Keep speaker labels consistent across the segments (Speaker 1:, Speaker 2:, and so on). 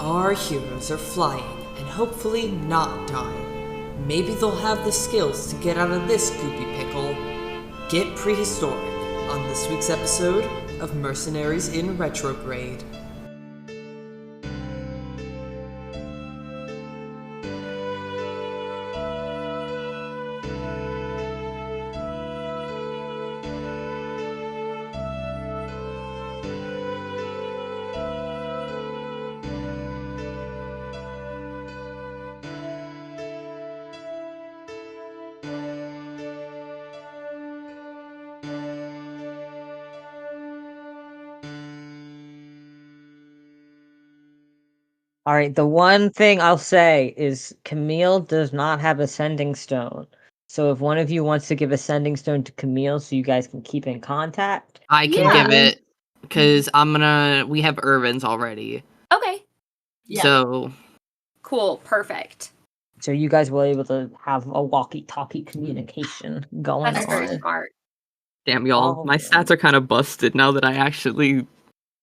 Speaker 1: Our heroes are flying and hopefully not dying. Maybe they'll have the skills to get out of this goopy pickle. Get prehistoric on this week's episode of Mercenaries in Retrograde.
Speaker 2: All right, the one thing I'll say is Camille does not have a sending stone. So if one of you wants to give a sending stone to Camille so you guys can keep in contact.
Speaker 3: I can give it, because we have Irvin's already.
Speaker 4: Okay.
Speaker 5: Yeah.
Speaker 3: So.
Speaker 4: Cool, perfect.
Speaker 2: So you guys will be able to have a walkie-talkie communication going
Speaker 4: That's very
Speaker 2: on.
Speaker 4: smart.
Speaker 3: Damn, y'all. My stats are kind of busted now that I actually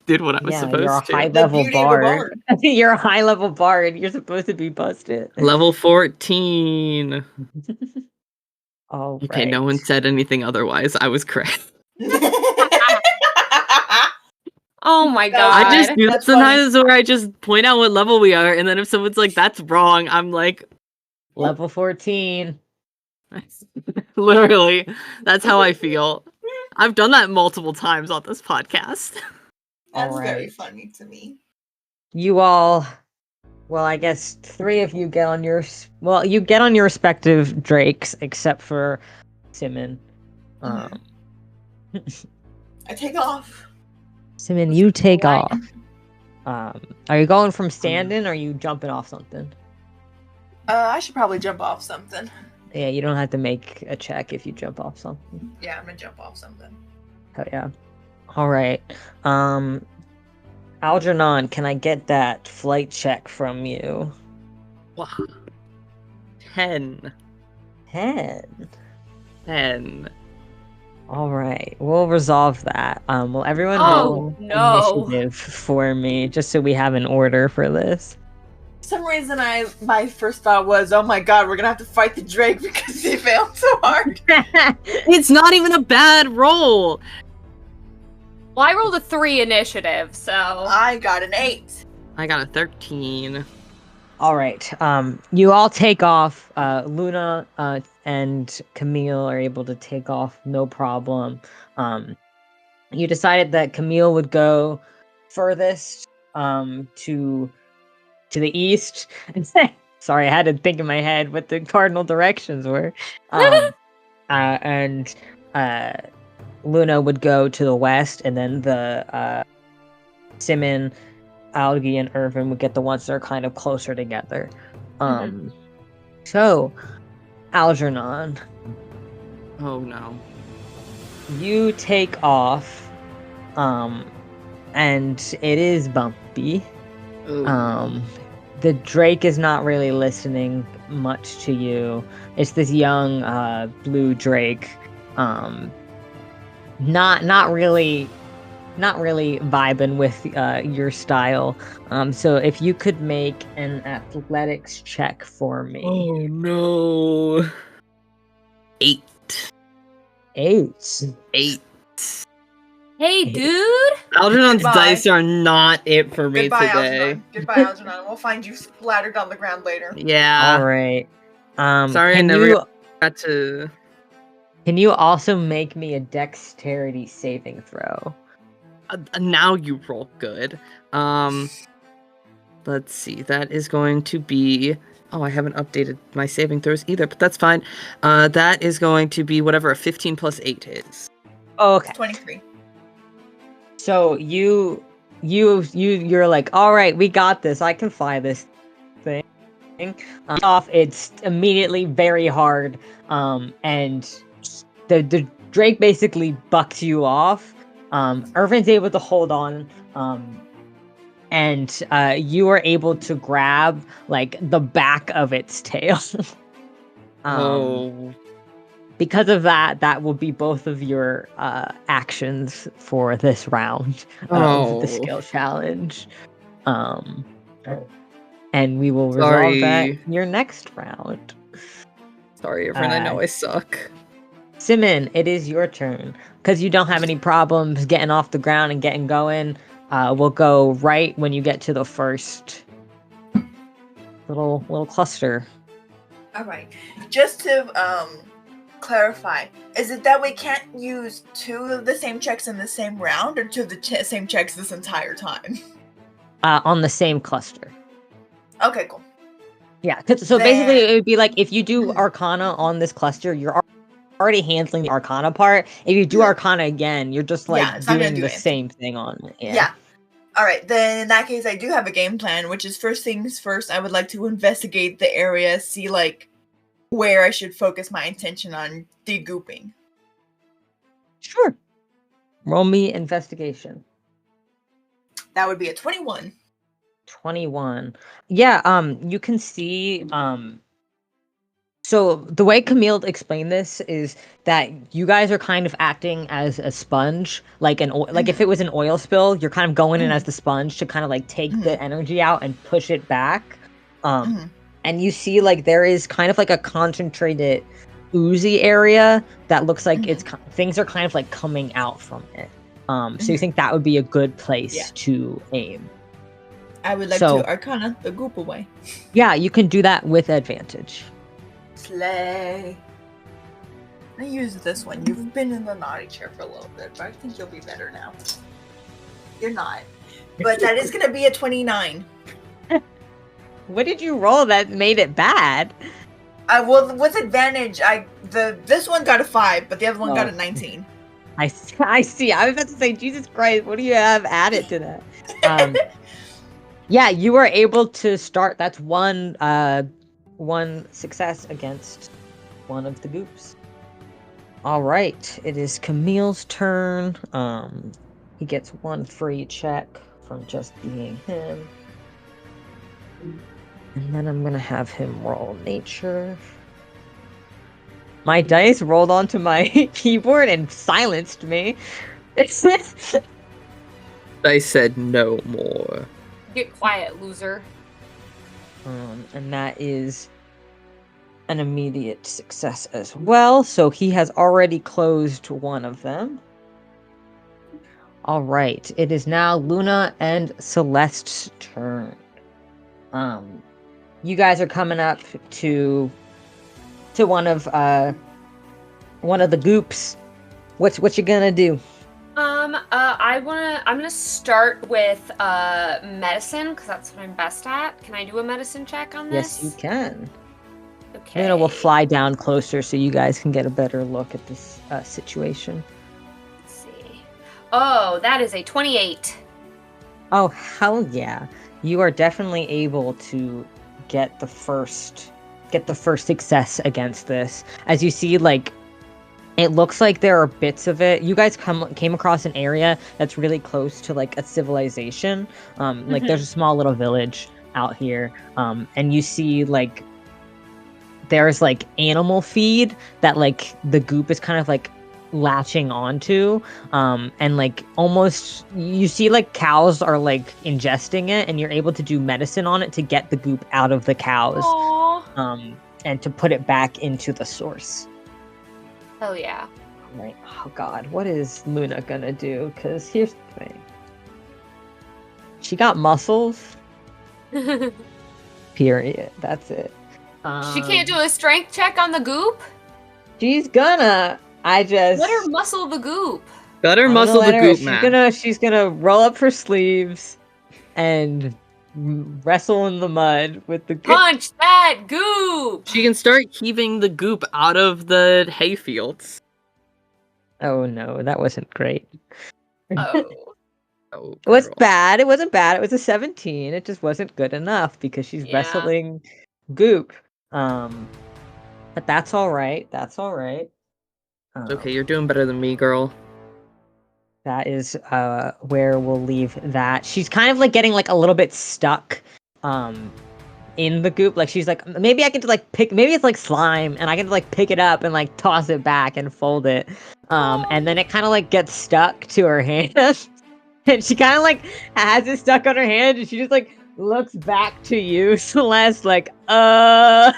Speaker 3: did what I was supposed
Speaker 2: you're a
Speaker 3: to.
Speaker 2: high-level bard. You're a high-level bard. You're supposed to be busted.
Speaker 3: Level 14.
Speaker 2: Oh,
Speaker 3: okay,
Speaker 2: right.
Speaker 3: No one said anything otherwise. I was correct.
Speaker 4: Oh my god.
Speaker 3: I just do that sometimes where I just point out what level we are, and then if someone's like, that's wrong, I'm like...
Speaker 2: Level 14.
Speaker 3: Literally. That's how I feel. I've done that multiple times on this podcast.
Speaker 5: That's very funny to me.
Speaker 2: You all, well, I guess 3 of you get on your, you get on your respective drakes, except for Simmon.
Speaker 5: I take off.
Speaker 2: Simmon, you take off. Are you going from standing, or are you jumping off something?
Speaker 5: I should probably jump off something.
Speaker 2: Yeah, you don't have to make a check if you jump off something.
Speaker 5: Yeah, I'm gonna jump off something.
Speaker 2: Oh yeah. All right. Algernon, can I get that flight check from you?
Speaker 3: Wow. 10.
Speaker 2: 10. All right, we'll resolve that. Will everyone
Speaker 4: roll
Speaker 2: initiative for me, just so we have an order for this?
Speaker 5: For some reason, my first thought was, oh my god, we're gonna have to fight the Drake because he failed so hard.
Speaker 3: It's not even a bad roll.
Speaker 4: Well, I rolled a 3 initiative, so...
Speaker 5: I got an 8.
Speaker 3: I got a 13.
Speaker 2: All right. You all take off. Luna and Camille are able to take off, no problem. You decided that Camille would go furthest to the east. Sorry, I had to think in my head what the cardinal directions were. And Luna would go to the west, and then the Simmon, Algie, and Irvin would get the ones that are kind of closer together. So, Algernon.
Speaker 3: Oh no.
Speaker 2: You take off, and it is bumpy.
Speaker 3: Ooh.
Speaker 2: The Drake is not really listening much to you. It's this young blue Drake. Not really vibing with your style. So if you could make an athletics check for me.
Speaker 3: Oh no. 8.
Speaker 2: 8.
Speaker 4: Hey, dude!
Speaker 3: Algernon's
Speaker 5: Goodbye.
Speaker 3: dice are not it for me
Speaker 5: Goodbye,
Speaker 3: today.
Speaker 5: Algernon. Goodbye, Algernon. We'll find you splattered on the ground later.
Speaker 3: Yeah.
Speaker 2: All right.
Speaker 3: Sorry, I never got to.
Speaker 2: Can you also make me a dexterity saving throw?
Speaker 3: Now you roll good. Let's see. That is going to be. Oh, I haven't updated my saving throws either, but that's fine. That is going to be whatever a 15 plus 8 is.
Speaker 2: Okay.
Speaker 5: 23.
Speaker 2: So you're like, all right, we got this. I can fly this thing. Off, it's immediately very hard. And the Drake basically bucks you off. Irvin's able to hold on. And you are able to grab like the back of its tail. Because of that, that will be both of your actions for this round of the skill challenge. And we will resolve that in your next round.
Speaker 3: Sorry, everyone. I know I suck.
Speaker 2: Simmon, it is your turn. Because you don't have any problems getting off the ground and getting going, we'll go right when you get to the first little cluster.
Speaker 5: All right. Just to clarify, is it that we can't use 2 of the same checks in the same round, or 2 of the same checks this entire time?
Speaker 2: On the same cluster.
Speaker 5: Okay, cool.
Speaker 2: Yeah, so basically it would be like if you do Arcana on this cluster, you're already handling the Arcana part. If you do Arcana again, you're just like doing the same thing on it.
Speaker 5: Yeah. All right, then in that case, I do have a game plan, which is first things first, I would like to investigate the area, see like where I should focus my attention on degooping.
Speaker 2: Sure. Roll me investigation.
Speaker 5: That would be a 21.
Speaker 2: 21. Yeah, you can see so the way Camille explained this is that you guys are kind of acting as a sponge, like like if it was an oil spill, you're kind of going in as the sponge to kind of like take the energy out and push it back. And you see like there is kind of like a concentrated oozy area that looks like things are kind of like coming out from it. So you think that would be a good place to aim.
Speaker 5: I would like to Arcana the goop away.
Speaker 2: Yeah, you can do that with advantage.
Speaker 5: Slay. I use this one. You've been in the naughty chair for a little bit, but I think you'll be better now. You're not. But that is going to be a 29.
Speaker 2: What did you roll that made it bad?
Speaker 5: Well, with advantage, this one got a 5, but the other one got a 19.
Speaker 2: I see. I was about to say, Jesus Christ, what do you have added to that? Yeah, you were able to start. That's one success against one of the goops. All right, it is Camille's turn. He gets 1 free check from just being him. And then I'm gonna have him roll nature. My dice rolled onto my keyboard and silenced me.
Speaker 3: I said no more.
Speaker 4: Get quiet, loser.
Speaker 2: And that is an immediate success as well. So he has already closed one of them. All right. It is now Luna and Celeste's turn. You guys are coming up to one of the goops. What you gonna do?
Speaker 4: I'm gonna start with medicine because that's what I'm best at. Can I do a medicine check on this?
Speaker 2: Yes, you can.
Speaker 4: Okay.
Speaker 2: Luna will fly down closer so you guys can get a better look at this situation.
Speaker 4: Let's see. Oh, that is a 28.
Speaker 2: Oh, hell yeah. You are definitely able to get the first success against this. As you see, like, it looks like there are bits of it. You guys came across an area that's really close to like a civilization. Like there's a small little village out here. And you see like there's like animal feed that like the goop is kind of like latching onto. And like almost you see like cows are like ingesting it, and you're able to do medicine on it to get the goop out of the cows.
Speaker 4: Aww.
Speaker 2: And to put it back into the source.
Speaker 4: Hell yeah.
Speaker 2: Right. Oh god, what is Luna gonna do? Because here's the thing. She got muscles. Period. That's it.
Speaker 4: She can't do a strength check on the goop?
Speaker 2: She's gonna.
Speaker 4: Let her muscle the goop.
Speaker 3: Let her muscle the goop, man.
Speaker 2: She's gonna roll up her sleeves and wrestle in the mud with the goop.
Speaker 4: Punch that goop!
Speaker 3: She can start heaving the goop out of the hayfields.
Speaker 2: Oh no, that wasn't great.
Speaker 4: Oh.
Speaker 2: It was bad. It wasn't bad. It was a 17. It just wasn't good enough because she's wrestling goop. But that's all right. That's all right.
Speaker 3: Okay, you're doing better than me, girl.
Speaker 2: That is where we'll leave that. She's kind of like getting like a little bit stuck in the goop. Like she's like, maybe I can like maybe it's like slime and I can like pick it up and like toss it back and fold it. And then it kind of like gets stuck to her hand. And she kind of like has it stuck on her hand and she just like looks back to you, Celeste, like,
Speaker 4: Yeah.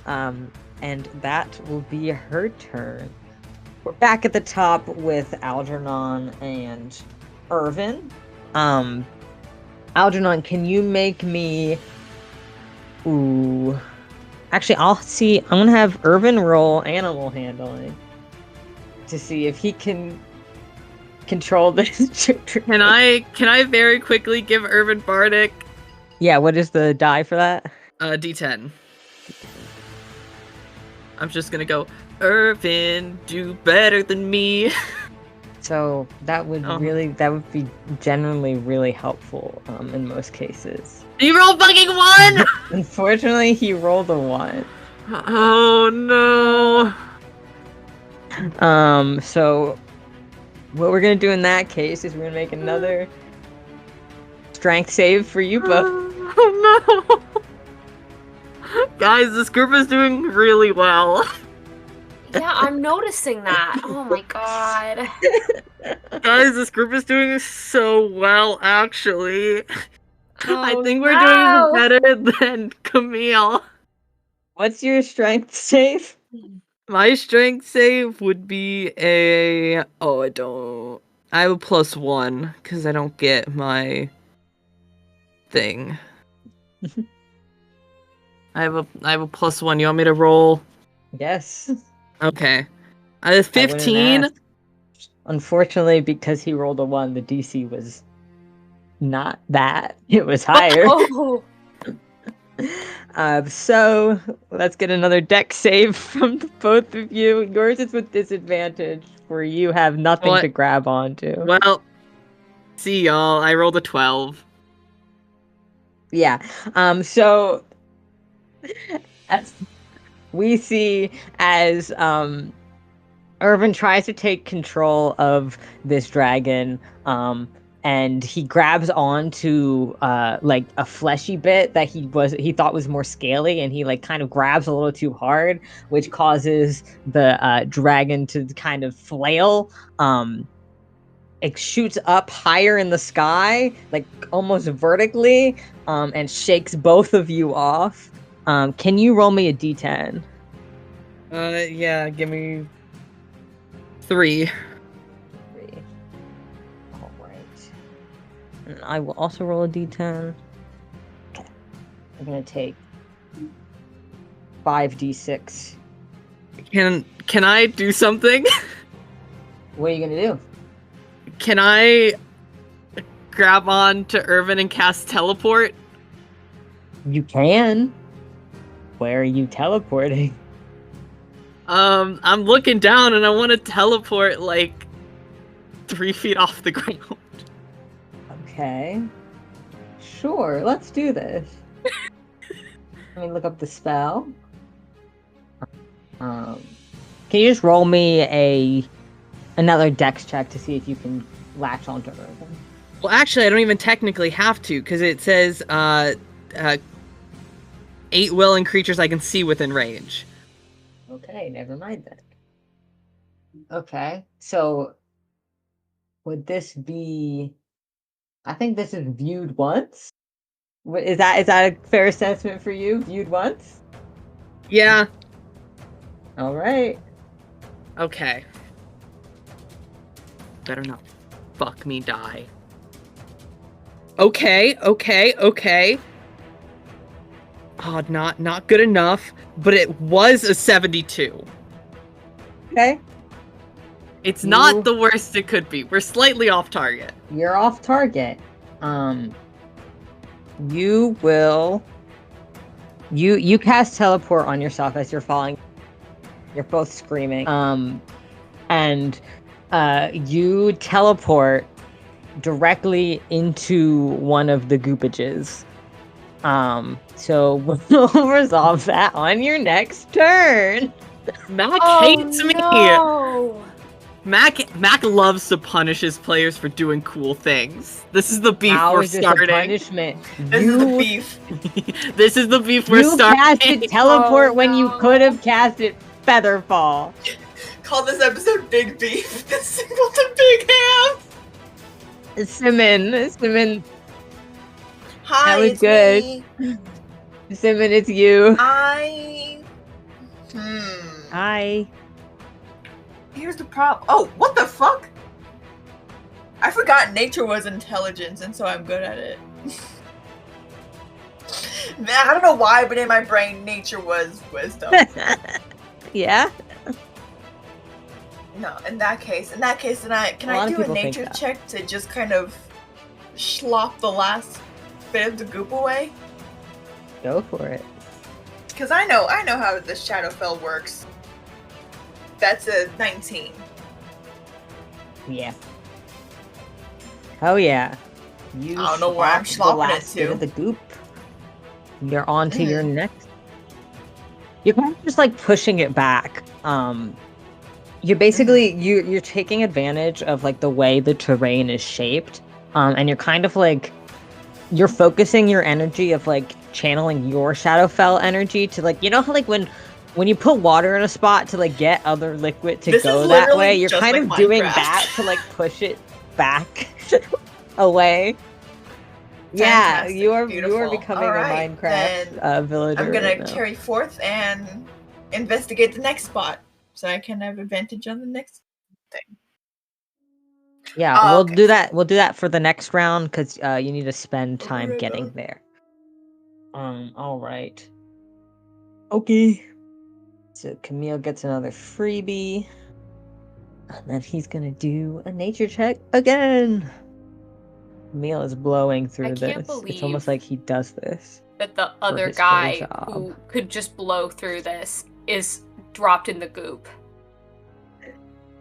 Speaker 2: And that will be her turn. We're back at the top with Algernon and Irvin. Algernon, can you make me... Ooh. Actually, I'm gonna have Irvin roll animal handling to see if he can control this.
Speaker 3: Can I very quickly give Irvin Bardic
Speaker 2: Yeah, what is the die for that?
Speaker 3: D10? I'm just gonna go, Irvin, do better than me.
Speaker 2: So that would be generally really helpful in most cases.
Speaker 3: You roll fucking 1!
Speaker 2: Unfortunately, he rolled a 1.
Speaker 3: Oh no.
Speaker 2: So what we're gonna do in that case is we're gonna make another strength save for you both.
Speaker 3: Oh no. Guys, this group is doing really well.
Speaker 4: Yeah, I'm noticing that. Oh my god.
Speaker 3: Guys, this group is doing so well, actually. I
Speaker 4: Oh,
Speaker 3: think we're
Speaker 4: no.
Speaker 3: doing better than Camille.
Speaker 2: What's your strength save?
Speaker 3: My strength save would be a... Oh, I don't... I have a +1, because I don't get my... thing. I have a +1. You want me to roll?
Speaker 2: Yes.
Speaker 3: Okay. I have 15.
Speaker 2: Unfortunately, because he rolled a 1, the DC was not that. It was higher.
Speaker 4: Oh.
Speaker 2: So let's get another deck save from both of you. Yours is with disadvantage, where you have nothing to grab onto.
Speaker 3: Well, see y'all. I rolled a 12.
Speaker 2: Yeah. So as we see as Irvin tries to take control of this dragon, and he grabs onto like a fleshy bit that he thought was more scaly, and he like kind of grabs a little too hard, which causes the dragon to kind of flail. It shoots up higher in the sky, like almost vertically, and shakes both of you off. Can you roll me a d10?
Speaker 3: Yeah, give me 3.
Speaker 2: 3. All right. And I will also roll a d10. Okay. I'm gonna take 5d6.
Speaker 3: Can I do something?
Speaker 2: What are you gonna do?
Speaker 3: Can I grab on to Irvin and cast teleport?
Speaker 2: You can. Where are you teleporting?
Speaker 3: I'm looking down and I want to teleport like 3 feet off the ground.
Speaker 2: Okay. Sure, let's do this. Let me look up the spell. Can you just roll me another dex check to see if you can latch onto Irvin?
Speaker 3: Well, actually, I don't even technically have to, because it says 8 willing creatures I can see within range.
Speaker 2: Okay, never mind then. Okay, so would this be... I think this is viewed once? Is that a fair assessment for you? Viewed once?
Speaker 3: Yeah.
Speaker 2: All right.
Speaker 3: Okay. Better not fuck me die. Okay. Oh, not good enough, but it was a 72.
Speaker 2: Okay.
Speaker 3: It's not the worst it could be. We're slightly off target.
Speaker 2: You're off target. You will... You cast teleport on yourself as you're falling. You're both screaming. And you teleport directly into one of the goopages. So we'll resolve that on your next turn.
Speaker 3: Mac hates me.
Speaker 4: No.
Speaker 3: Mac loves to punish his players for doing cool things. This is the beef we're starting.
Speaker 2: Punishment?
Speaker 5: This is the beef.
Speaker 3: This is the beef we're starting.
Speaker 2: You casted teleport when you could have casted Featherfall.
Speaker 5: Call this episode Big Beef. This single to Big Ham.
Speaker 2: Simmon.
Speaker 5: Hi,
Speaker 2: That was
Speaker 5: it's
Speaker 2: good.
Speaker 5: me.
Speaker 2: Simmon, it's you. Hi.
Speaker 5: Here's the problem. Oh, what the fuck? I forgot nature was intelligence, and so I'm good at it. Man, I don't know why, but in my brain, nature was wisdom.
Speaker 2: Yeah.
Speaker 5: No, in that case, then can
Speaker 2: A lot
Speaker 5: I
Speaker 2: of
Speaker 5: do a
Speaker 2: people think
Speaker 5: nature
Speaker 2: that.
Speaker 5: check to just kind of slop the last bit of the goop away?
Speaker 2: Go for it.
Speaker 5: Because I know how the Shadowfell works. That's a 19.
Speaker 2: Yeah. Oh yeah. You
Speaker 5: I don't know where I'm
Speaker 2: slop the
Speaker 5: slopping it
Speaker 2: last bit
Speaker 5: to.
Speaker 2: of the goop. You're on to your next. You're kind of just like pushing it back. You're basically you're taking advantage of like the way the terrain is shaped. And you're kind of like you're focusing your energy of like channeling your Shadowfell energy to like, you know how like when you put water in a spot to like get other liquid to
Speaker 5: This
Speaker 2: go
Speaker 5: is
Speaker 2: that
Speaker 5: literally
Speaker 2: way, you're
Speaker 5: just
Speaker 2: kind
Speaker 5: like
Speaker 2: of doing
Speaker 5: Minecraft.
Speaker 2: that to like push it back away. Yeah,
Speaker 5: Fantastic,
Speaker 2: you are
Speaker 5: beautiful.
Speaker 2: becoming
Speaker 5: Alright,
Speaker 2: a Minecraft villager.
Speaker 5: I'm gonna
Speaker 2: right now.
Speaker 5: carry forth and investigate the next spot, so I can have advantage on the next thing.
Speaker 2: Yeah,
Speaker 5: Oh,
Speaker 2: we'll
Speaker 5: okay.
Speaker 2: do that. We'll do that for the next round because you need to spend time
Speaker 5: Right
Speaker 2: getting
Speaker 5: on.
Speaker 2: there. All right. Okay. So Camille gets another freebie, and then he's gonna do a nature check again. Camille is blowing through
Speaker 4: can't
Speaker 2: this. It's
Speaker 4: believe
Speaker 2: almost like he does this.
Speaker 4: That the other
Speaker 2: his whole
Speaker 4: guy
Speaker 2: job.
Speaker 4: who could just blow through this is dropped in the goop.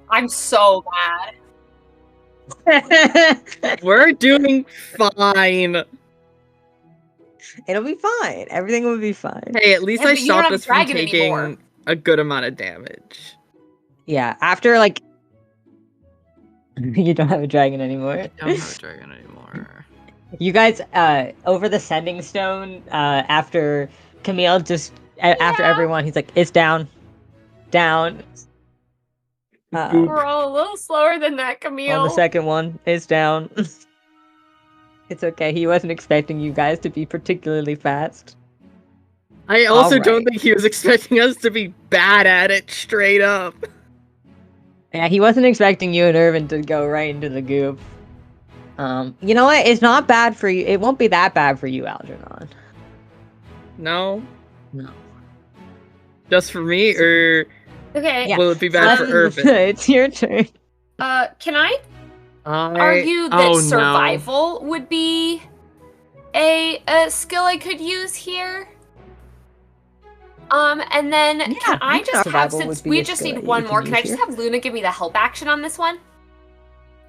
Speaker 4: I'm so mad.
Speaker 3: We're doing fine.
Speaker 2: It'll be fine. Everything will be fine.
Speaker 3: Hey, at least
Speaker 4: Yeah,
Speaker 3: I
Speaker 4: but you don't
Speaker 3: stopped
Speaker 4: have
Speaker 3: us from
Speaker 4: dragon
Speaker 3: taking
Speaker 4: anymore.
Speaker 3: a good amount of damage.
Speaker 2: Yeah, after like you don't have a dragon anymore.
Speaker 3: I don't have a dragon anymore.
Speaker 2: You guys, over the sending stone, after Camille just after everyone, he's like, "It's down."
Speaker 4: We're all a little slower than that, Camille.
Speaker 2: On the second one, it's down. It's okay. He wasn't expecting you guys to be particularly fast.
Speaker 3: I also
Speaker 2: Alright.
Speaker 3: don't think he was expecting us to be bad at it straight up.
Speaker 2: Yeah, he wasn't expecting you and Irvin to go right into the goop. You know what? It's not bad for you. It won't be that bad for you, Algernon.
Speaker 3: No?
Speaker 2: No.
Speaker 3: Just for me, or
Speaker 4: Okay.
Speaker 2: Yeah.
Speaker 3: will it be bad for Irvin?
Speaker 2: It's your turn.
Speaker 4: Can I argue that survival would be a skill I could use here? And then can I just have,
Speaker 2: survival
Speaker 4: since
Speaker 2: would be
Speaker 4: we
Speaker 2: a
Speaker 4: just
Speaker 2: skill
Speaker 4: need
Speaker 2: that
Speaker 4: one
Speaker 2: you
Speaker 4: more,
Speaker 2: can
Speaker 4: can I
Speaker 2: use
Speaker 4: just
Speaker 2: here.
Speaker 4: have Luna give me the help action on this one?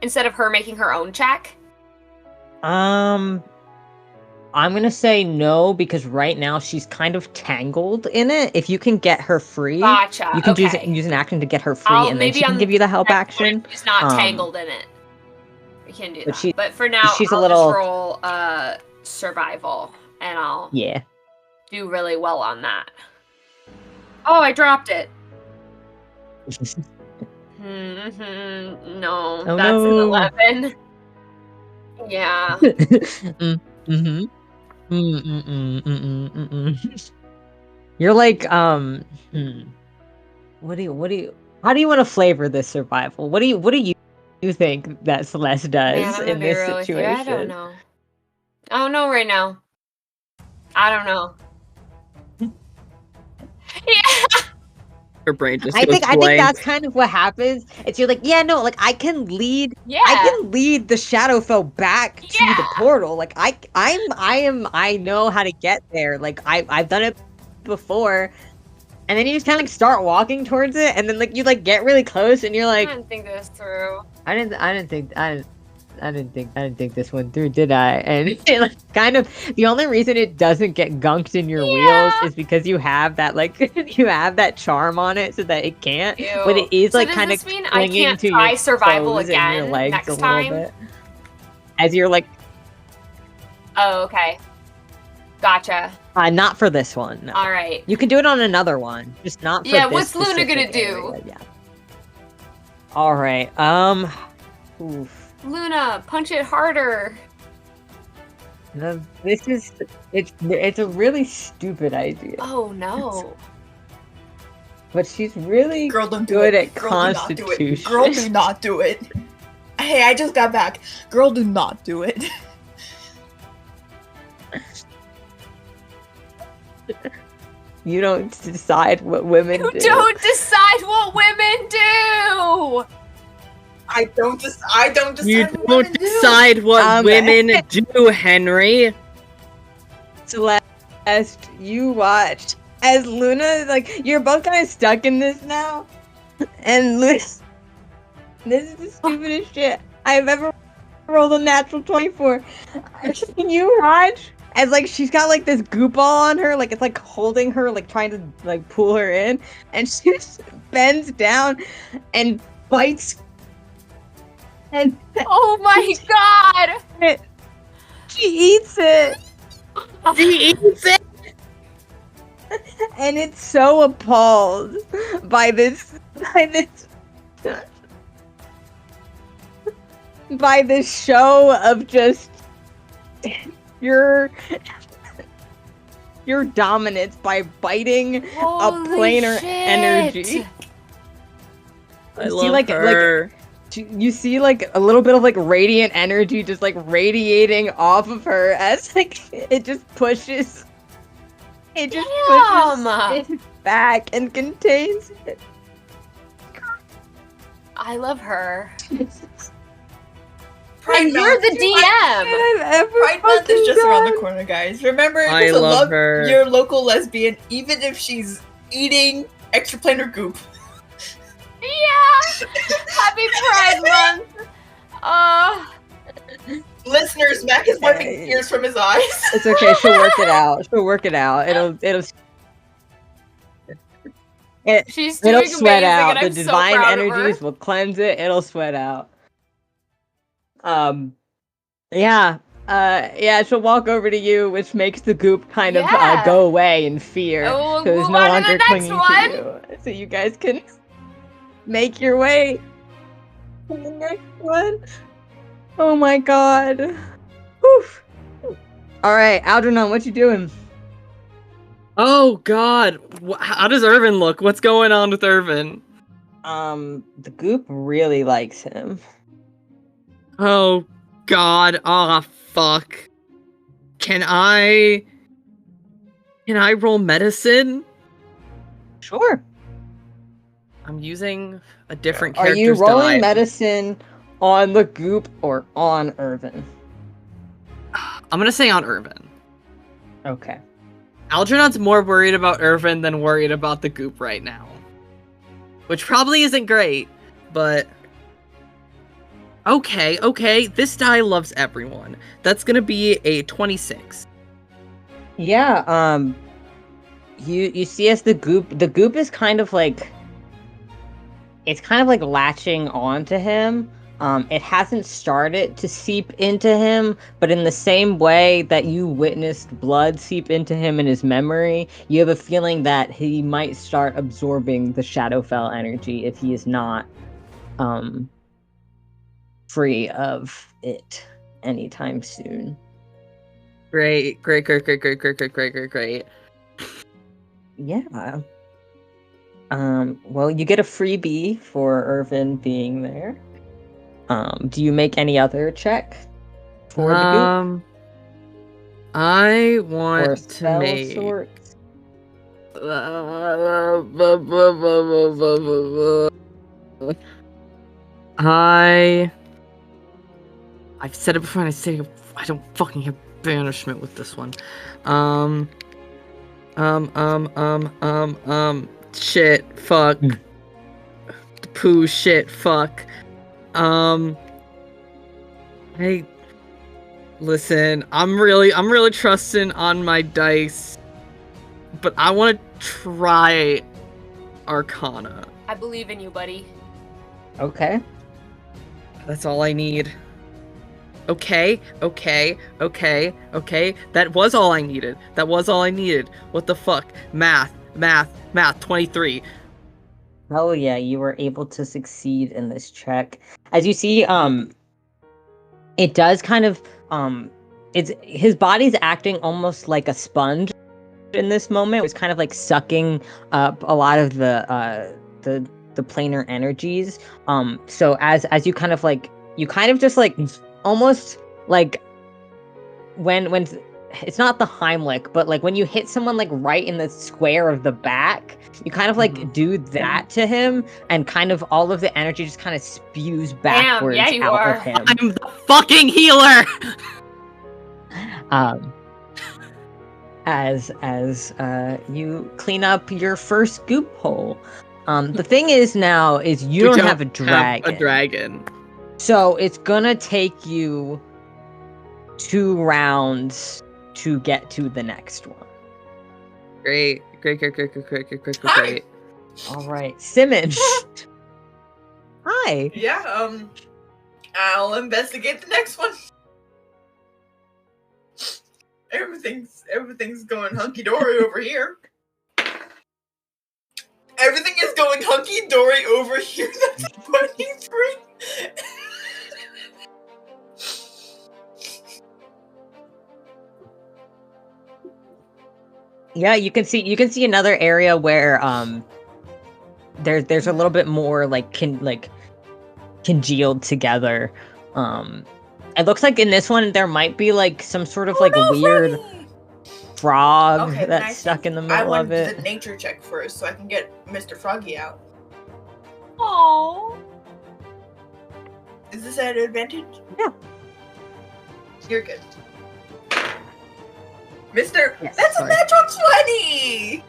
Speaker 4: Instead of her making her own check?
Speaker 2: I'm gonna say no because right now she's kind of tangled in it. If you can get her free,
Speaker 4: Gotcha.
Speaker 2: you can
Speaker 4: okay.
Speaker 2: use an action to get her free, and then she can give you the help action.
Speaker 4: She's not tangled in it. We can do that. But for now,
Speaker 2: she's
Speaker 4: I'll
Speaker 2: a little
Speaker 4: just roll survival, and I'll do really well on that. Oh, I dropped it. No,
Speaker 2: Oh,
Speaker 4: that's
Speaker 2: no.
Speaker 4: an 11. Yeah.
Speaker 2: You're like, how do you want to flavor this survival? What do you think that Celeste does
Speaker 4: Man, I'm gonna
Speaker 2: in
Speaker 4: be
Speaker 2: this
Speaker 4: real with you.
Speaker 2: situation?
Speaker 4: I don't know. I don't know right now. I don't know. Yeah.
Speaker 3: Her brain just
Speaker 2: I
Speaker 3: goes
Speaker 2: think
Speaker 3: blank.
Speaker 2: that's kind of what happens. It's you're like, yeah, no, like I can lead
Speaker 4: Yeah.
Speaker 2: I can lead the Shadowfell back to the portal. Like I know how to get there. Like I've done it before. And then you just kind of start walking towards it, and then like you like get really close, and you're like,
Speaker 4: I didn't think this through.
Speaker 2: I didn't think this one through, did I? And it, like, kind of the only reason it doesn't get gunked in your wheels is because you have that like you have that charm on it, so that it can't.
Speaker 4: Ew.
Speaker 2: But it is
Speaker 4: So
Speaker 2: like
Speaker 4: does
Speaker 2: kind of
Speaker 4: this mean I
Speaker 2: clinging
Speaker 4: can't
Speaker 2: to
Speaker 4: try
Speaker 2: your
Speaker 4: survival
Speaker 2: toes and your
Speaker 4: again
Speaker 2: legs
Speaker 4: next
Speaker 2: a little
Speaker 4: time?
Speaker 2: bit. As you're like,
Speaker 4: Oh, okay. Gotcha.
Speaker 2: not for this one. No.
Speaker 4: All right.
Speaker 2: You can do it on another one, just not for
Speaker 4: Yeah,
Speaker 2: this
Speaker 4: what's Luna gonna
Speaker 2: specific
Speaker 4: do?
Speaker 2: area, yeah. All right. Oof.
Speaker 4: Luna, punch it harder.
Speaker 2: It's a really stupid idea.
Speaker 4: Oh no.
Speaker 2: But she's really
Speaker 5: Girl, don't do
Speaker 2: good
Speaker 5: it.
Speaker 2: at
Speaker 5: Girl, do not do
Speaker 2: constitution.
Speaker 5: it. Girl, do not do it. Hey, I just got back. Girl, do not do it.
Speaker 2: You don't decide what women do.
Speaker 4: You don't decide what women do!
Speaker 5: I don't decide
Speaker 3: You
Speaker 5: what
Speaker 3: don't
Speaker 5: women do.
Speaker 3: decide what women do, Henry.
Speaker 2: Celeste, you watch. As Luna, like, you're both kind of stuck in this now. And Luna, this is the stupidest shit I've ever rolled a natural 24. You watch as, like, she's got, like, this goop ball on her, like, it's, like, holding her, like, trying to, like, pull her in. And she just bends down and bites. And
Speaker 4: oh my god!
Speaker 2: She eats it.
Speaker 3: She eats it.
Speaker 2: And it's so appalled by this show of just your dominance by biting
Speaker 4: Holy
Speaker 2: a planar
Speaker 4: shit.
Speaker 2: energy.
Speaker 3: I love her.
Speaker 2: You see, like, a little bit of, like, radiant energy just, like, radiating off of her as, like, it just pushes. It just pushes it back and contains it.
Speaker 4: I love her.
Speaker 5: Pride
Speaker 4: And you're
Speaker 5: Month.
Speaker 4: the DM!
Speaker 5: Pride Month is just around the corner, guys. Remember
Speaker 3: I
Speaker 5: to
Speaker 3: love
Speaker 5: love
Speaker 3: her.
Speaker 5: your local lesbian, even if she's eating extra planar goop.
Speaker 4: Yeah! Happy Pride Month!
Speaker 5: Listeners, Mac is wiping tears from his eyes.
Speaker 2: It's okay. She'll work it out. She'll work it out.
Speaker 4: She's doing
Speaker 2: It'll sweat
Speaker 4: amazing,
Speaker 2: out.
Speaker 4: and
Speaker 2: The
Speaker 4: I'm so
Speaker 2: divine
Speaker 4: proud of her.
Speaker 2: energies will cleanse it. It'll sweat out. Yeah. She'll walk over to you, which makes the goop kind of go away in fear.
Speaker 4: Oh,
Speaker 2: So it's
Speaker 4: move
Speaker 2: no
Speaker 4: on to
Speaker 2: longer
Speaker 4: the next
Speaker 2: clinging
Speaker 4: one.
Speaker 2: to you. So you guys can make your way to the next one. Oh my god. Whew. Alright, Algernon, what you doing?
Speaker 3: Oh god, how does Irvin look? What's going on with Irvin?
Speaker 2: The goop really likes him.
Speaker 3: Oh god, fuck. Can I roll medicine?
Speaker 2: Sure.
Speaker 3: I'm using a different
Speaker 2: Are
Speaker 3: character's
Speaker 2: you rolling
Speaker 3: die.
Speaker 2: medicine on the goop or on Irvin?
Speaker 3: I'm gonna say on Irvin.
Speaker 2: Okay.
Speaker 3: Algernon's more worried about Irvin than worried about the goop right now. Which probably isn't great, but... Okay, this die loves everyone. That's gonna be a 26.
Speaker 2: Yeah, you see as the goop is kind of like... It's kind of like latching onto him. It hasn't started to seep into him, but in the same way that you witnessed blood seep into him in his memory, you have a feeling that he might start absorbing the Shadowfell energy if he is not free of it anytime soon.
Speaker 3: Great.
Speaker 2: Yeah. Well, you get a freebie for Irvin being there. Do you make any other check for the goop?
Speaker 3: I
Speaker 2: Or
Speaker 3: want to
Speaker 2: spell of
Speaker 3: make...
Speaker 2: sorts?
Speaker 3: I've said it before and I say I don't fucking have banishment with this one. Shit, fuck. Poo, shit, fuck. Hey, listen, I'm really trusting on my dice, but I want to try Arcana.
Speaker 4: I believe in you, buddy.
Speaker 2: Okay.
Speaker 3: That's all I need. Okay. That was all I needed. What the fuck? Math. 23.
Speaker 2: Oh yeah, you were able to succeed in this check. As you see, it does kind of his body's acting almost like a sponge in this moment. It's kind of like sucking up a lot of the planar energies. So as you kind of just like almost like when it's not the Heimlich, but like when you hit someone like right in the square of the back, you kind of like do that to him, and kind of all of the energy just kind of spews backwards out of him.
Speaker 3: I'm the fucking healer.
Speaker 2: As you clean up your first goop hole. The thing is now is you don't have a dragon. So it's gonna take you 2 rounds to get to the next one.
Speaker 3: Great.
Speaker 2: All right, Simmon. Hi.
Speaker 5: Yeah, I'll investigate the next one. Everything's going hunky-dory over here. Everything is going hunky-dory over here. That's 23.
Speaker 2: Yeah, you can see another area where there's a little bit more like congealed together. It looks like in this one there might be like some sort of weird frog that's stuck in the middle of it.
Speaker 5: I want to do the nature check first so I can get Mr. Froggy out.
Speaker 4: Aww.
Speaker 5: Is this at an advantage?
Speaker 2: Yeah.
Speaker 5: You're good. Mister,
Speaker 2: yes,
Speaker 5: that's a natural 20!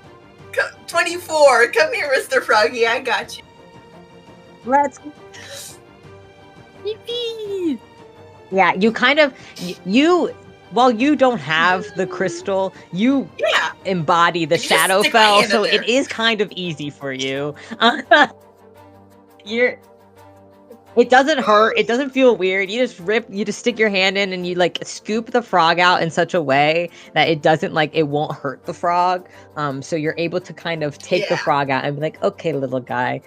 Speaker 5: 24. Come here, Mr. Froggy. I got you.
Speaker 2: Let's. Yippee! Yeah, you kind of while you don't have the crystal, you embody the Shadowfell, so it is kind of easy for you. It doesn't hurt. It doesn't feel weird. You just stick your hand in and you like scoop the frog out in such a way that it doesn't it won't hurt the frog. So you're able to kind of take the frog out and be like, okay, little guy.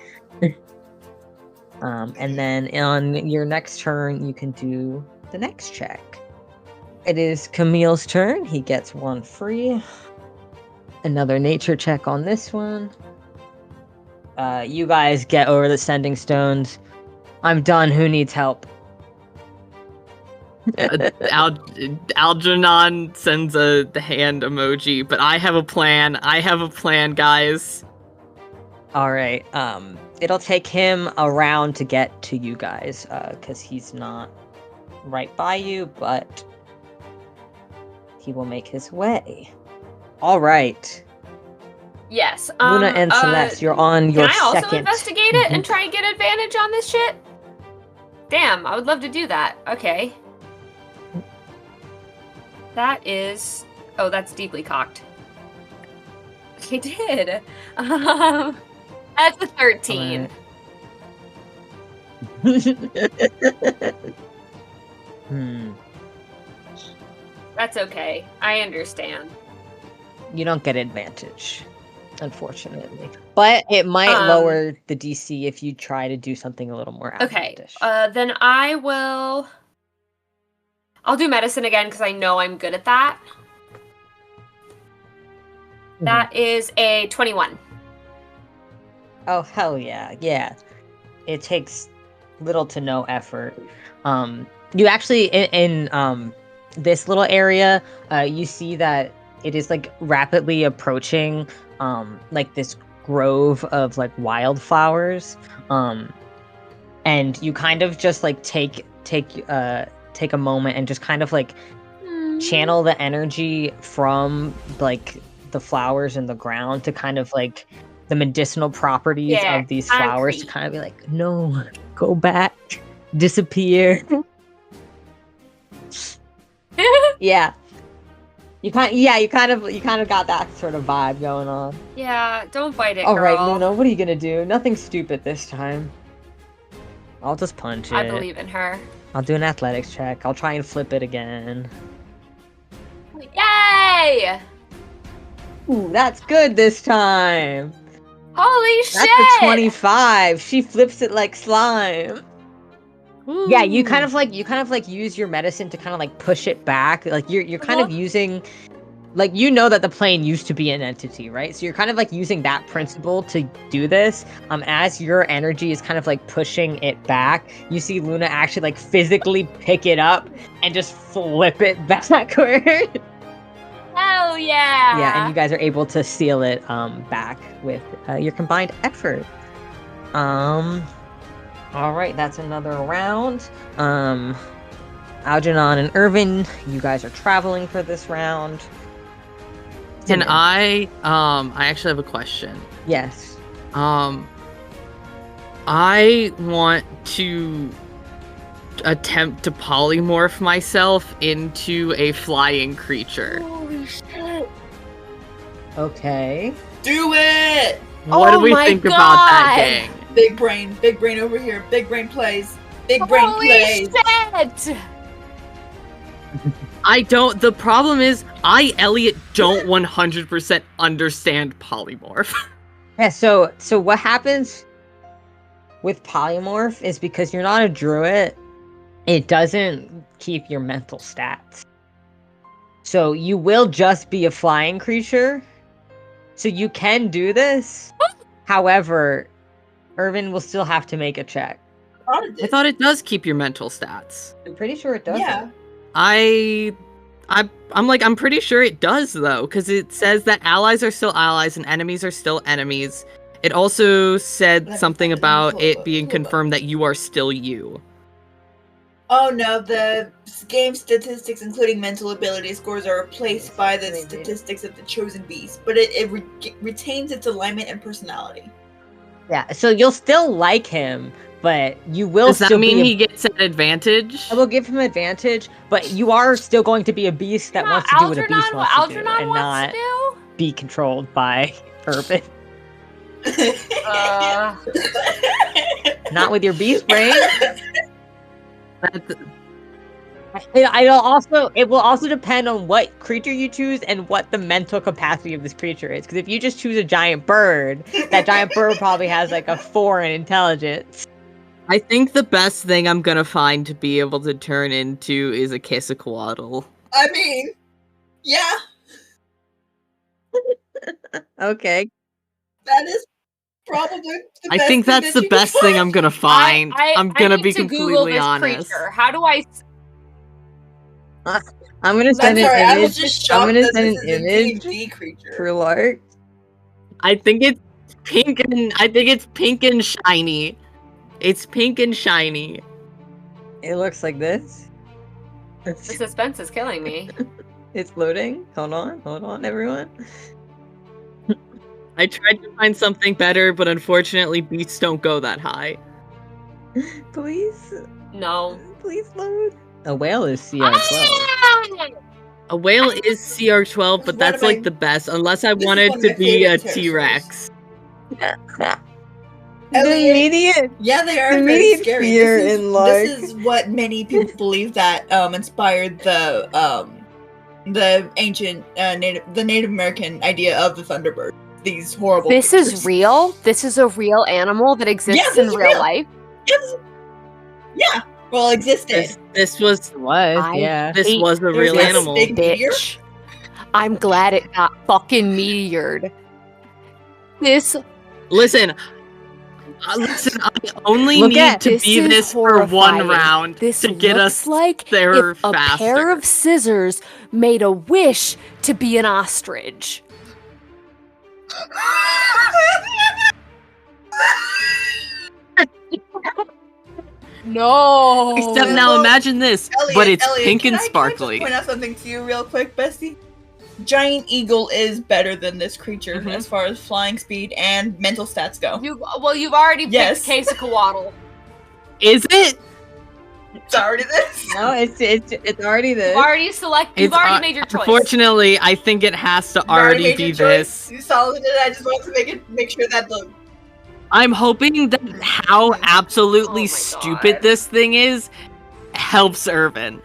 Speaker 2: And then on your next turn, you can do the next check. It is Camille's turn. He gets 1 free. Another nature check on this one. You guys get over the sending stones. I'm done. Who needs help?
Speaker 3: Algernon sends the hand emoji, but I have a plan. Guys.
Speaker 2: All right. It'll take him a round to get to you guys, because he's not right by you, but he will make his way. All right.
Speaker 4: Yes.
Speaker 2: Luna and Celeste, you're on your second.
Speaker 4: Can I also investigate it and try and get advantage on this shit? Damn, I would love to do that. Okay. That is... Oh, that's deeply cocked. I did. That's a 13. That's okay. I understand.
Speaker 2: You don't get advantage, unfortunately. But it might lower the DC if you try to do something a little more outlandish.
Speaker 4: Okay. Then I'll do medicine again because I know I'm good at that. Mm-hmm. That is a 21.
Speaker 2: Oh, hell yeah. Yeah. It takes little to no effort. You actually, in this little area, you see that it is rapidly approaching this grove of wildflowers, and you kind of just take a moment and just kind of channel the energy from the flowers in the ground to kind of the medicinal properties of these flowers to kind of be no, go back, disappear. Yeah. You kind of got that sort of vibe going on.
Speaker 4: Yeah, don't bite it,
Speaker 2: All
Speaker 4: girl.
Speaker 2: right, Luna, what are you gonna do? Nothing stupid this time. I'll just punch it.
Speaker 4: I believe in her.
Speaker 2: I'll do an athletics check. I'll try and flip it again.
Speaker 4: Yay!
Speaker 2: Ooh, that's good this time.
Speaker 4: Holy shit!
Speaker 2: That's a 25. She flips it like slime. Yeah, you kind of like use your medicine to kind of like push it back. Like you're kind of using, like, you know that the plane used to be an entity, right? So you're kind of like using that principle to do this. As your energy is kind of like pushing it back, you see Luna actually like physically pick it up and just flip it backward.
Speaker 4: Hell yeah!
Speaker 2: Yeah, and you guys are able to seal it back with your combined effort. All right, that's another round. Algernon and Irvin, you guys are traveling for this round.
Speaker 3: Can I actually have a question.
Speaker 2: Yes.
Speaker 3: I want to attempt to polymorph myself into a flying creature.
Speaker 5: Holy shit!
Speaker 2: Okay.
Speaker 5: Do it!
Speaker 3: What do we think about that, gang?
Speaker 5: Big brain over here. Big brain plays. Big brain plays.
Speaker 4: Shit!
Speaker 3: The problem is, Elliot, don't 100% understand polymorph.
Speaker 2: Yeah, so what happens with polymorph is because you're not a druid, it doesn't keep your mental stats. So you will just be a flying creature. So you can do this. However, Irvin will still have to make a check.
Speaker 3: I thought it does keep your mental stats.
Speaker 2: I'm pretty sure it does.
Speaker 5: Yeah.
Speaker 3: I'm pretty sure it does though, because it says that allies are still allies and enemies are still enemies. It also said something about it being confirmed that you are still you.
Speaker 5: Oh no, the game statistics, including mental ability scores, are replaced by the statistics of the chosen beast, but it retains its alignment and personality.
Speaker 2: Yeah, so you'll still like him, but you will
Speaker 3: Does that
Speaker 2: still
Speaker 3: mean
Speaker 2: be
Speaker 3: he gets an advantage?
Speaker 2: I will give him advantage, but you are still going to be a beast that wants to do what a beast wants to do, and not be controlled by Irvin. Not with your beast brain. It will also depend on what creature you choose and what the mental capacity of this creature is. Because if you just choose a giant bird, that giant bird probably has like a 4 in intelligence.
Speaker 3: I think the best thing I'm gonna find to be able to turn into is a Quetzalcoatl.
Speaker 5: I mean, yeah.
Speaker 2: Okay.
Speaker 5: That is probably the
Speaker 3: I
Speaker 5: best
Speaker 3: think
Speaker 5: thing
Speaker 3: that's
Speaker 5: that
Speaker 3: the
Speaker 5: you can
Speaker 3: best thing I'm gonna find. I'm gonna be completely honest.
Speaker 4: Creature. How do I?
Speaker 2: I'm gonna send an
Speaker 5: I was
Speaker 2: image.
Speaker 5: just
Speaker 2: I'm
Speaker 5: shocked
Speaker 2: gonna
Speaker 5: that
Speaker 2: send
Speaker 5: this
Speaker 2: an
Speaker 5: is a
Speaker 2: image
Speaker 5: D&D creature.
Speaker 2: for Lark.
Speaker 3: I think it's pink and shiny. It's pink and shiny.
Speaker 2: It looks like this.
Speaker 4: The suspense is killing me.
Speaker 2: It's loading. Hold on, everyone.
Speaker 3: I tried to find something better, but unfortunately beasts don't go that high.
Speaker 2: Please.
Speaker 4: No.
Speaker 2: Please load. A whale is CR12.
Speaker 3: A whale is CR12, but that's like the best, unless I wanted to be a T-Rex.
Speaker 2: Immediate.
Speaker 5: Yeah, they are very scary. This is what many people believe that inspired the ancient Native American idea of the Thunderbird. These horrible.
Speaker 4: This
Speaker 5: creatures.
Speaker 4: is real. This is a real animal that exists in real life.
Speaker 5: Yeah. Well, existed.
Speaker 3: This was
Speaker 2: yeah.
Speaker 3: This was a real animal.
Speaker 4: Bitch. I'm glad it got fucking meteored. Listen,
Speaker 3: I only need to be this for one round to get us
Speaker 4: like
Speaker 3: there
Speaker 4: if
Speaker 3: faster.
Speaker 4: A pair of scissors made a wish to be an ostrich. No.
Speaker 3: Except now, imagine this, but it's pink and sparkly.
Speaker 5: Can I just point out something to you real quick, Bestie? Giant Eagle is better than this creature as far as flying speed and mental stats go.
Speaker 4: You've already picked Quetzalcoatl.
Speaker 3: Is it?
Speaker 5: It's already this.
Speaker 2: No, it's already this.
Speaker 4: You've already made your choice.
Speaker 3: Unfortunately, I think it has to already be this.
Speaker 5: You solid it. I just wanted to make sure that the.
Speaker 3: I'm hoping that how absolutely stupid this thing is helps Irvin.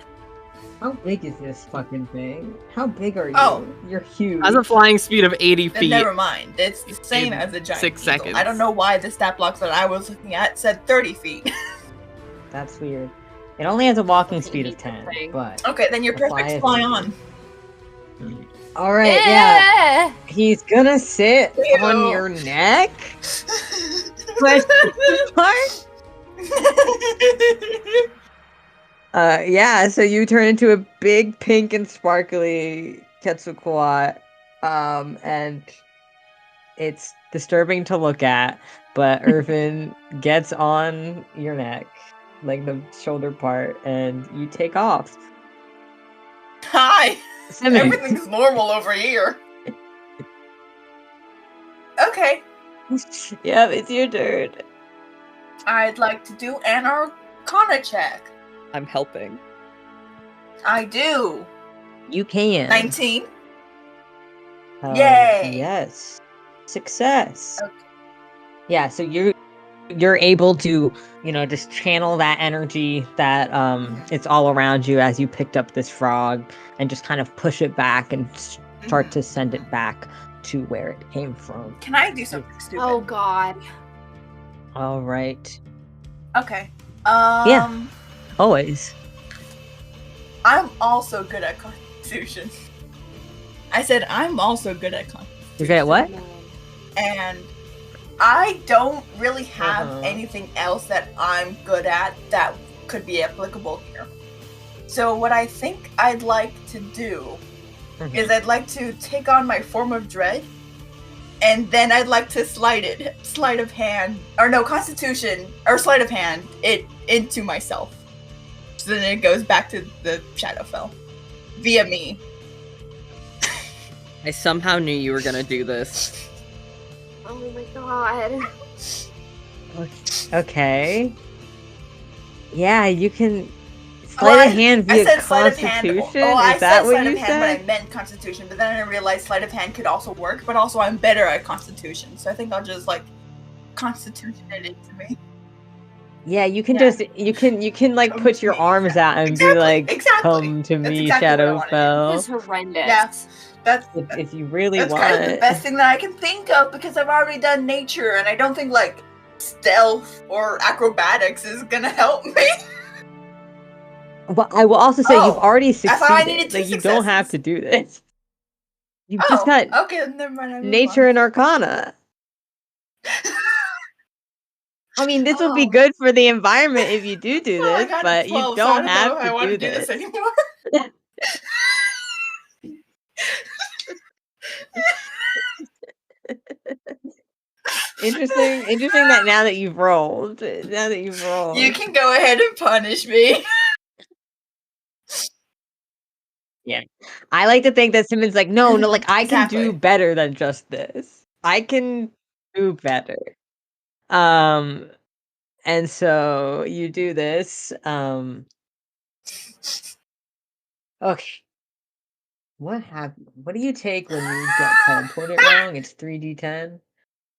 Speaker 2: How big is this fucking thing? How big are you?
Speaker 5: Oh.
Speaker 2: You're huge.
Speaker 3: Has a flying speed of 80 feet.
Speaker 5: Never mind. It's the same as a giant
Speaker 3: 6
Speaker 5: eagle.
Speaker 3: seconds.
Speaker 5: I don't know why the stat blocks that I was looking at said 30 feet.
Speaker 2: That's weird. It only has a walking
Speaker 4: That's an
Speaker 2: speed of
Speaker 4: easy
Speaker 2: 10,
Speaker 4: thing.
Speaker 2: but
Speaker 5: Okay, then you're perfect. Fly on.
Speaker 2: all right, yeah. He's gonna sit on
Speaker 5: Ew.
Speaker 2: your neck. Question mark? Yeah, so you turn into a big pink and sparkly Quetzalcoatl, and it's disturbing to look at, but Irvin gets on your neck, like the shoulder part, and you take off.
Speaker 5: Hi.
Speaker 2: Simmon.
Speaker 5: Everything's normal over here. Okay.
Speaker 2: Yeah, it's your turn.
Speaker 5: I'd like to do an Arcana check.
Speaker 3: I'm helping.
Speaker 5: I do.
Speaker 2: You can.
Speaker 5: 19.
Speaker 2: Yay! Yes. Success.
Speaker 5: Okay.
Speaker 2: Yeah, so you're able to, just channel that energy that it's all around you as you picked up this frog and just kind of push it back and start to send it back to where it came from.
Speaker 5: Can I do something stupid?
Speaker 4: Oh god.
Speaker 2: All right.
Speaker 5: Okay.
Speaker 2: Yeah. Always.
Speaker 5: I'm also good at Constitution. I said I'm also good at Constitution.
Speaker 2: You're good at what?
Speaker 5: And I don't really have anything else that I'm good at that could be applicable here. So what I think I'd like to do is I'd like to take on my form of dread, and then I'd like to sleight of hand it into myself. So then it goes back to the Shadowfell via me.
Speaker 3: I somehow knew you were gonna do this.
Speaker 4: Oh my god.
Speaker 2: Okay. Yeah, you can sleight of hand via Constitution.
Speaker 5: I
Speaker 2: Is that
Speaker 5: said
Speaker 2: what
Speaker 5: sleight
Speaker 2: you
Speaker 5: of hand,
Speaker 2: said?
Speaker 5: but I meant Constitution. But then I realized sleight of hand could also work. But also, I'm better at Constitution, so I think I'll just Constitution it into me.
Speaker 2: Yeah, you can just you can like
Speaker 5: Come
Speaker 2: put
Speaker 5: to
Speaker 2: your
Speaker 5: me.
Speaker 2: arms out and be like,
Speaker 5: Exactly.
Speaker 2: "Come to
Speaker 5: That's
Speaker 2: me,
Speaker 5: exactly what I wanna do.
Speaker 2: Shadowfell."
Speaker 4: This is horrendous.
Speaker 5: Yeah, that's
Speaker 2: If you really
Speaker 5: that's
Speaker 2: want.
Speaker 5: kind of the best thing that I can think of because I've already done nature, and I don't think stealth or acrobatics is gonna help me.
Speaker 2: Well, I will also say you've already
Speaker 5: I thought I
Speaker 2: succeeded.
Speaker 5: needed 2
Speaker 2: Like, you don't have to do this. You've just got
Speaker 5: okay, never mind. I move
Speaker 2: nature
Speaker 5: on.
Speaker 2: and Arcana. I mean, this will be
Speaker 5: Oh.
Speaker 2: good for the environment if you do
Speaker 5: I
Speaker 2: this,
Speaker 5: got a
Speaker 2: but
Speaker 5: 12,
Speaker 2: you
Speaker 5: so I
Speaker 2: don't
Speaker 5: know
Speaker 2: have
Speaker 5: if I
Speaker 2: to
Speaker 5: want
Speaker 2: do
Speaker 5: to do this
Speaker 2: this.
Speaker 5: anymore.
Speaker 2: Interesting that now that you've rolled.
Speaker 5: You can go ahead and punish me.
Speaker 2: Yeah. I like to think that Simon's like, no, like I can do
Speaker 5: Exactly.
Speaker 2: better than just this. I can do better. And so you do this. Okay. What happened? What do you take when you get teleported wrong? It's 3d10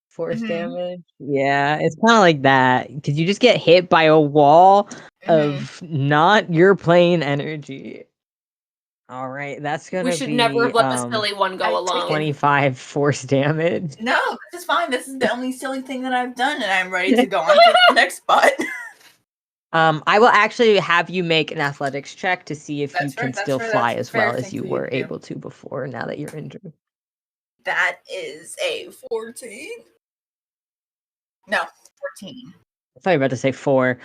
Speaker 2: force damage. Yeah, it's kind of like that because you just get hit by a wall of not your plane energy. All right, that's gonna
Speaker 4: We should
Speaker 2: be
Speaker 4: never have let the silly one go alone.
Speaker 2: 25 force damage.
Speaker 5: No, this is fine. This is the only silly thing that I've done, and I'm ready to go on to the next spot.
Speaker 2: I will actually have you make an athletics check to see if you
Speaker 5: That's
Speaker 2: can
Speaker 5: fair,
Speaker 2: still
Speaker 5: that's
Speaker 2: fly
Speaker 5: fair,
Speaker 2: as well
Speaker 5: fair
Speaker 2: as
Speaker 5: thing
Speaker 2: you
Speaker 5: for you
Speaker 2: were
Speaker 5: to do.
Speaker 2: able to before, now that you're injured.
Speaker 5: That is a 14. No, 14.
Speaker 2: I thought you were about to say 4.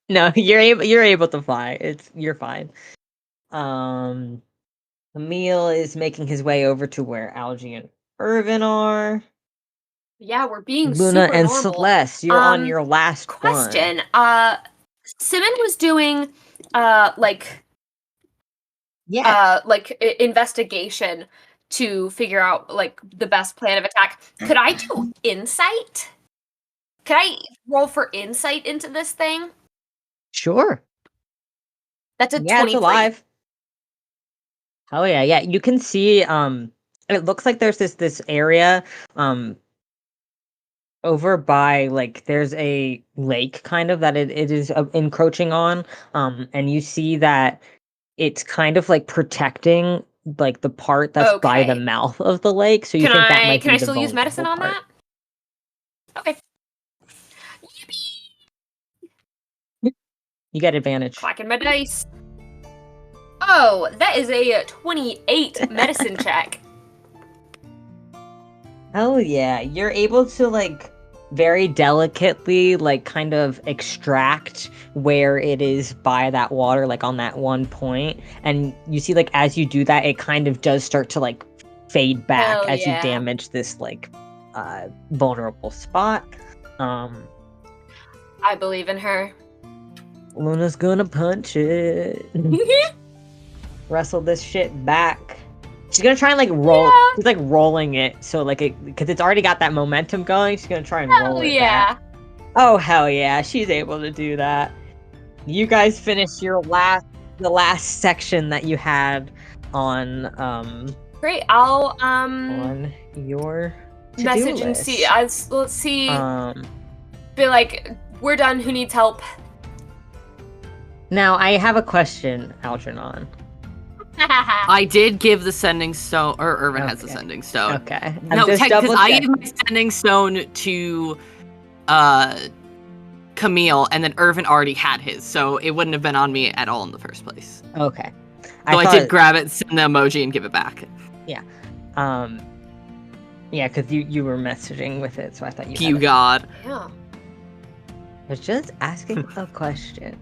Speaker 2: No, you're able to fly. You're fine. Emil is making his way over to where Algie and Irvin are.
Speaker 4: Yeah, we're being
Speaker 2: Luna
Speaker 4: super
Speaker 2: and
Speaker 4: normal.
Speaker 2: Celeste, you're on your last
Speaker 4: question.
Speaker 2: one.
Speaker 4: Simmon was doing investigation to figure out the best plan of attack. Could I do insight? Could I roll for insight into this thing?
Speaker 2: Sure.
Speaker 4: That's a
Speaker 2: 23.
Speaker 4: It's
Speaker 2: alive. Oh yeah. You can see it looks like there's this area over by there's a lake kind of that it is encroaching on, and you see that it's kind of protecting the part that's by the mouth of the lake, so you think that might be
Speaker 4: can I
Speaker 2: the
Speaker 4: still use medicine on
Speaker 2: vulnerable
Speaker 4: that? Okay.
Speaker 2: You get advantage.
Speaker 4: Clacking my dice. Oh, that is a 28 medicine check.
Speaker 2: Oh yeah, you're able to like very delicately like kind of extract where it is by that water, like on that one point. And you see like as you do that, it kind of does start to like fade back
Speaker 4: Hell
Speaker 2: as you
Speaker 4: yeah.
Speaker 2: damage this like vulnerable spot.
Speaker 4: I believe in her.
Speaker 2: Luna's gonna punch it. Wrestle this shit back. She's gonna try and like roll.
Speaker 4: Yeah.
Speaker 2: She's like rolling it, so like it because it's already got that momentum going. She's gonna try and roll
Speaker 4: Hell
Speaker 2: it
Speaker 4: yeah.
Speaker 2: back. Oh hell yeah, she's able to do that. You guys finished the last section that you had on
Speaker 4: Great. I'll
Speaker 2: on your to-do
Speaker 4: message and
Speaker 2: list.
Speaker 4: see. Let's see.
Speaker 2: Um,
Speaker 4: Be like, we're done. Who needs help?
Speaker 2: now I have a question, Algernon.
Speaker 3: I did give the sending stone, or Irvin has the
Speaker 2: Okay.
Speaker 3: sending stone.
Speaker 2: Okay.
Speaker 3: No,
Speaker 2: just
Speaker 3: because I
Speaker 2: double-checking.
Speaker 3: gave my sending stone to Camille, and then Irvin already had his, so it wouldn't have been on me at all in the first place.
Speaker 2: Okay.
Speaker 3: So I
Speaker 2: thought-
Speaker 3: did grab it, send the emoji, and give it back.
Speaker 2: Yeah, because you were messaging with it, so I thought you.
Speaker 3: You
Speaker 2: had it.
Speaker 3: God.
Speaker 4: Yeah.
Speaker 2: I was just asking a question.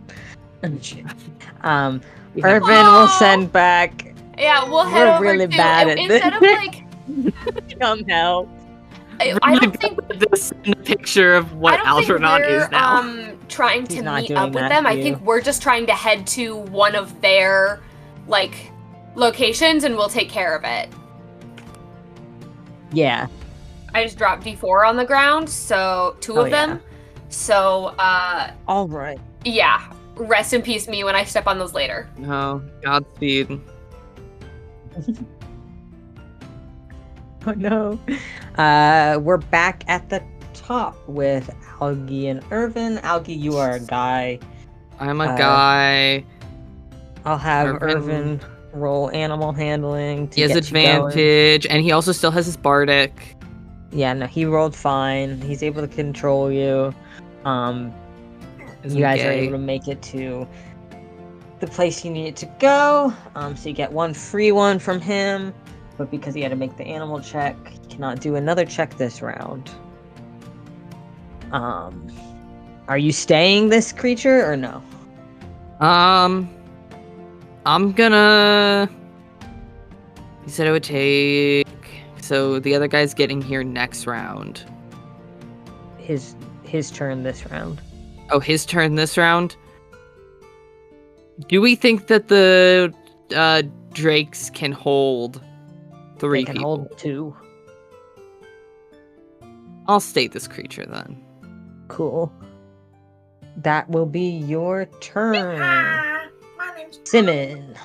Speaker 3: We have-
Speaker 2: Irvin will send back.
Speaker 4: Yeah, we'll head
Speaker 2: We're
Speaker 4: over
Speaker 2: really
Speaker 4: to
Speaker 2: bad at
Speaker 4: instead of
Speaker 2: this.
Speaker 4: like
Speaker 2: Come help.
Speaker 4: I don't think
Speaker 3: this in a picture of what
Speaker 4: I don't think
Speaker 3: Algernon
Speaker 4: we're
Speaker 3: is now.
Speaker 4: trying
Speaker 2: He's
Speaker 4: to
Speaker 2: not
Speaker 4: meet
Speaker 2: doing
Speaker 4: up with
Speaker 2: that
Speaker 4: them.
Speaker 2: to
Speaker 4: I think
Speaker 2: you.
Speaker 4: we're just trying to head to one of their like locations and we'll take care of it.
Speaker 2: Yeah.
Speaker 4: I just dropped D4 on the ground, so two
Speaker 2: Oh,
Speaker 4: of them. So
Speaker 2: All right.
Speaker 4: yeah. Rest in peace me when I step on those later.
Speaker 3: No, Godspeed.
Speaker 2: Oh no. We're back at the top with Algie and Irvin. Algie, you are a guy.
Speaker 3: I'm a guy.
Speaker 2: I'll have
Speaker 3: Irvin-
Speaker 2: Irvin roll animal handling. To
Speaker 3: He has
Speaker 2: get you going.
Speaker 3: advantage, and he also still has his bardic.
Speaker 2: Yeah, no, he rolled fine. He's able to control you.
Speaker 3: Isn't
Speaker 2: You guys are
Speaker 3: gay.
Speaker 2: able to make it to the place you needed to go. So you get one free one from him, but because he had to make the animal check, he cannot do another check this round. Are you staying this creature or no?
Speaker 3: I'm gonna. He said it would take. So the other guy's getting here next round.
Speaker 2: His turn this round.
Speaker 3: Oh, his turn this round. Do we think that the drakes can hold three
Speaker 2: They can
Speaker 3: people?
Speaker 2: hold 2.
Speaker 3: I'll state this creature then.
Speaker 2: Cool. That will be your turn.
Speaker 5: My name's
Speaker 2: Simmon.